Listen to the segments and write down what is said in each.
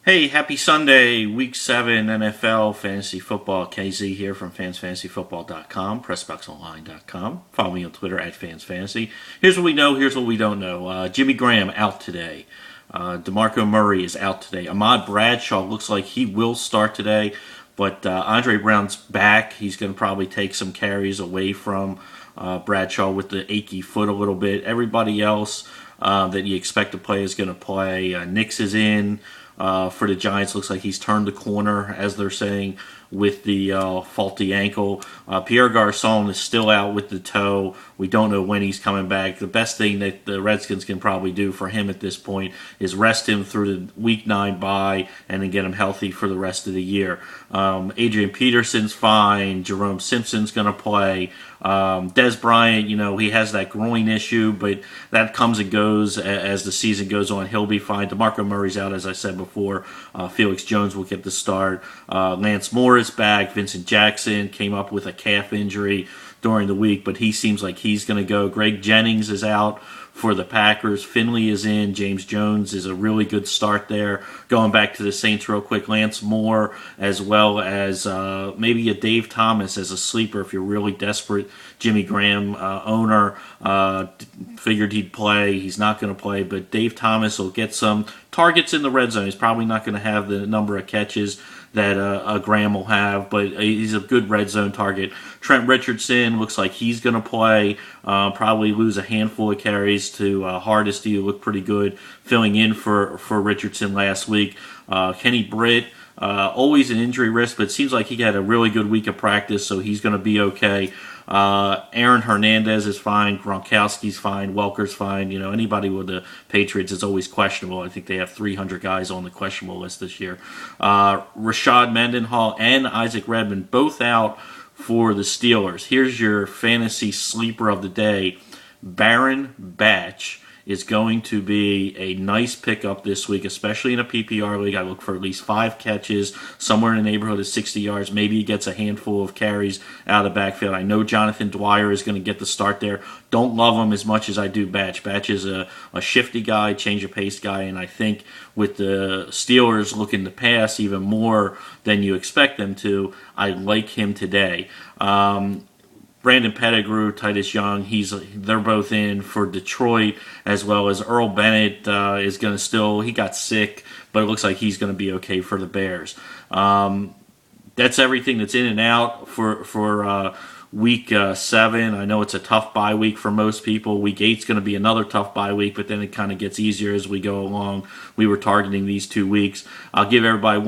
Hey, happy Sunday, Week 7 NFL Fantasy Football. KZ here from fansfantasyfootball.com, pressboxonline.com. Follow me on Twitter at fansfantasy. Here's what we know, here's what we don't know. Jimmy Graham out today. DeMarco Murray is out today. Ahmad Bradshaw looks like he will start today, but Andre Brown's back. He's going to probably take some carries away from Bradshaw with the achy foot a little bit. Everybody else that you expect to play is going to play. Nix is in. For the Giants, looks like he's turned the corner, as they're saying, with the faulty ankle. Pierre Garçon is still out with the toe. We don't know when he's coming back. The best thing that the Redskins can probably do for him at this point is rest him through the Week 9 bye and then get him healthy for the rest of the year. Adrian Peterson's fine. Jerome Simpson's going to play. Des Bryant, he has that groin issue, but that comes and goes as the season goes on. He'll be fine. DeMarco Murray's out, as I said before. Felix Jones will get the start. Lance Moore is back. Vincent Jackson came up with a calf injury during the week, but he seems like he's going to go. Greg Jennings is out for the Packers. Finley is in. James Jones is a really good start there. Going back to the Saints real quick, Lance Moore, as well as maybe a Dave Thomas as a sleeper if you're really desperate. Jimmy Graham, owner, figured he'd play. He's not going to play, but Dave Thomas will get some targets in the red zone. He's probably not going to have the number of catches that Graham will have, but he's a good red zone target. Trent Richardson looks like he's going to play, probably lose a handful of carries to Hardesty, who looked pretty good, filling in for Richardson last week. Kenny Britt, always an injury risk, but it seems like he had a really good week of practice, so he's going to be okay. Aaron Hernandez is fine. Gronkowski's fine. Welker's fine. Anybody with the Patriots is always questionable. I think they have 300 guys on the questionable list this year. Rashad Mendenhall and Isaac Redmond both out for the Steelers. Here's your fantasy sleeper of the day. Baron Batch is going to be a nice pickup this week, especially in a PPR league. I look for at least 5 catches, somewhere in the neighborhood of 60 yards. Maybe he gets a handful of carries out of the backfield. I know Jonathan Dwyer is going to get the start there. Don't love him as much as I do Batch. Batch is a shifty guy, change of pace guy, and I think with the Steelers looking to pass even more than you expect them to, I like him today. Brandon Pettigrew, Titus Young, they're both in for Detroit, as well as Earl Bennett is going to he got sick, but it looks like he's going to be okay for the Bears. That's everything that's in and out for Week 7. I know it's a tough bye week for most people. Week 8's going to be another tough bye week, but then it kind of gets easier as we go along. We were targeting these 2 weeks. I'll give everybody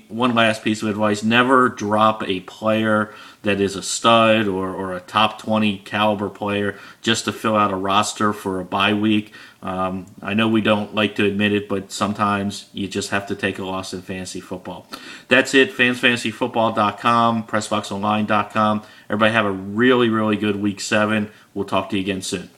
one last piece of advice. Never drop a player that is a stud or a top 20 caliber player just to fill out a roster for a bye week. I know we don't like to admit it, but sometimes you just have to take a loss in fantasy football. That's it. fansfantasyfootball.com, pressboxonline.com. Everybody have a really, really good Week 7. We'll talk to you again soon.